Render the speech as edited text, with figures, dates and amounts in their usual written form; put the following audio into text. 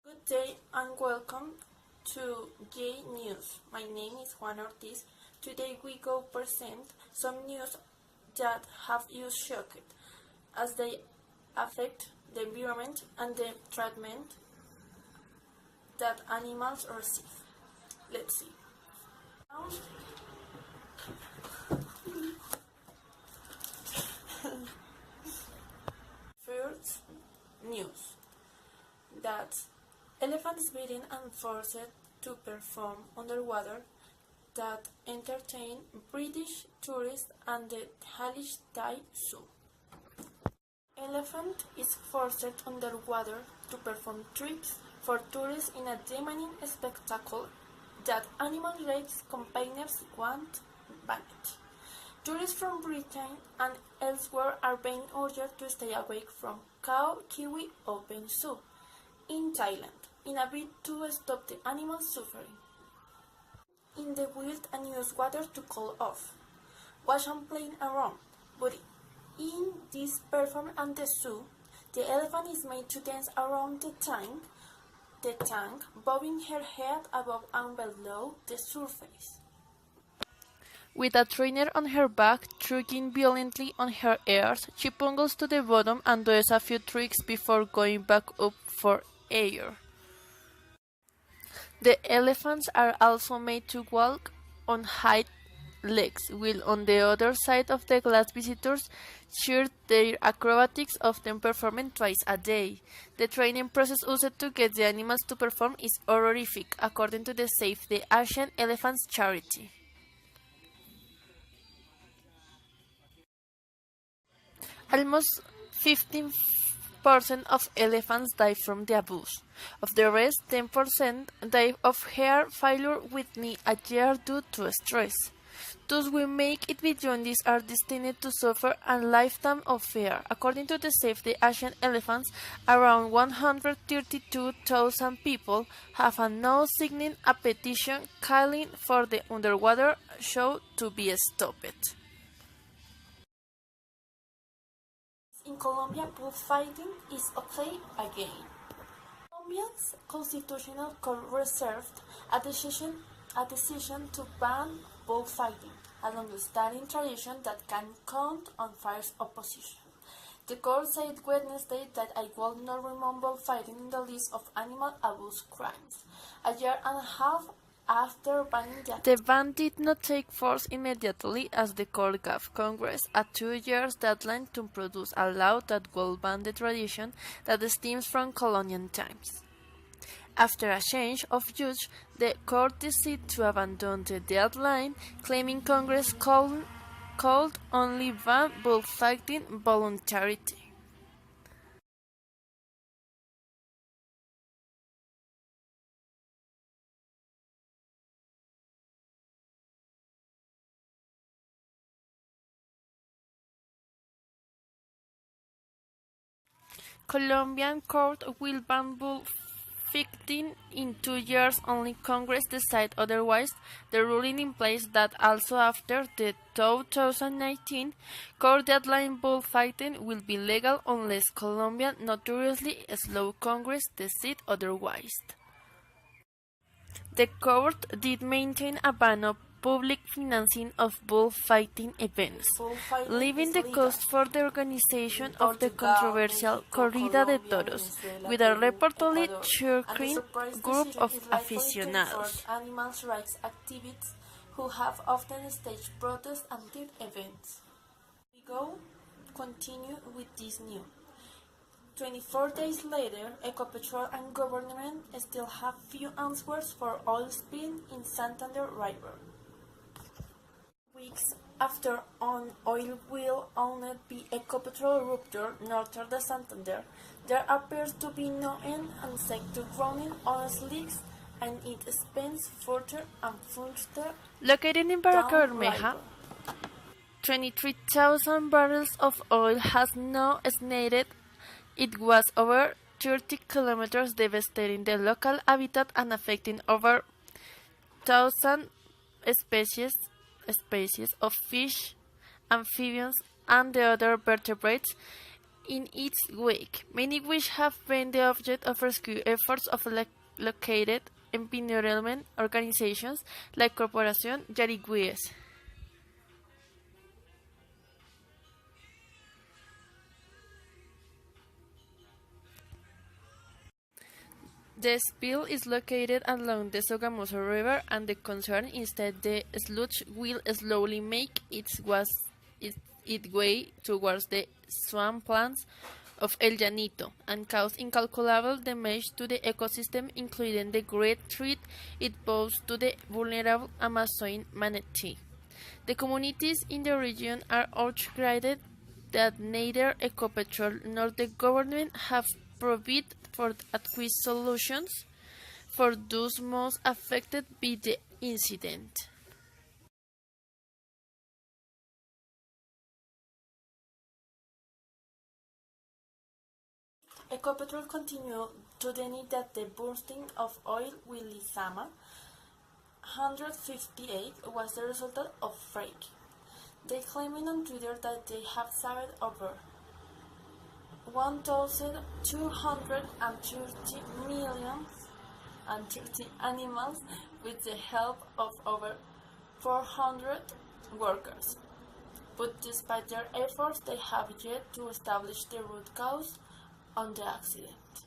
Good day and welcome to Jnews. My name is Juan Ortiz. Today we go present some news that have you shocked as they affect the environment and the treatment that animals receive. Let's see. First news that elephants beaten and forced to perform underwater that entertain British tourists and the Halish Thai Zoo. Elephant is forced underwater to perform tricks for tourists in a demanding spectacle that animal rights campaigners want banned. Tourists from Britain and elsewhere are being urged to stay away from Khao Kiwi Open Zoo in Thailand, in a bid to stop the animals' suffering. In the wild and use water to cool off. Wash and play around, but in this performance at the zoo, the elephant is made to dance around the tank, bobbing her head above and below the surface. With a trainer on her back, tugging violently on her ears, she pummels to the bottom and does a few tricks before going back up for air. The elephants are also made to walk on hind legs, while on the other side of the glass visitors cheer their acrobatics, often performing twice a day. The training process used to get the animals to perform is horrific, according to the Save the Asian Elephants charity. Almost 15% of elephants die from the abuse. Of the rest, 10% die of heart failure within a year due to stress. Those who make it beyond this are destined to suffer a lifetime of fear. According to the Save the Asian Elephants, around 132,000 people have now signed a petition calling for the underwater show to be stopped. In Colombia, bullfighting is okay again. Colombia's constitutional court reserved a decision to ban bullfighting, a long-standing tradition that can count on fierce opposition. The court said Wednesday that it will not remove bullfighting in the list of animal abuse crimes, a year and a half after banning the ban did not take force immediately, as the court gave Congress a 2-year deadline to produce a law that will ban the tradition that stems from colonial times. After a change of judge, the court decided to abandon the deadline, claiming Congress could only ban bullfighting voluntarily. Colombian court will ban bullfighting in 2 years only Congress decide otherwise. The ruling implies that also after the 2019 court deadline, bullfighting will be legal unless Colombian notoriously slow Congress decide otherwise. The court did maintain a ban on public financing of bullfighting events, leaving the cost for the organization of the controversial Corrida de Toros, with a reportedly cheering group of aficionados. Animal rights activists who have often staged protests and did events. We continue with this news. 24 days later, Ecopetrol and government still have few answers for oil spill in Santander River. Weeks after an oil well owned by Ecopetrol rupture north of the Santander, there appears to be no end and sight to drowning oil leaks, and it spends further and further. Located in Barranca Bermeja, 23,000 barrels of oil has now snared. It was over 30 kilometers, devastating the local habitat and affecting over 1,000 species of fish, amphibians, and the other vertebrates in its wake. Many which have been the object of rescue efforts of located environment organizations like Corporación Yarigüeyes. The spill is located along the Sogamoso River, and the concern is that the sludge will slowly make its way towards the swamplands of El Llanito and cause incalculable damage to the ecosystem, including the great threat it poses to the vulnerable Amazon manatee. The communities in the region are outraged that neither Ecopetrol nor the government have provided for adequate solutions for those most affected by the incident. Ecopetrol continued to deny that the bursting of oil will Lizama 158 was the result of fracking. They claimed on Twitter that they have saved over 1,230 million and 30 animals with the help of over 400 workers. But despite their efforts, they have yet to establish the root cause of the accident.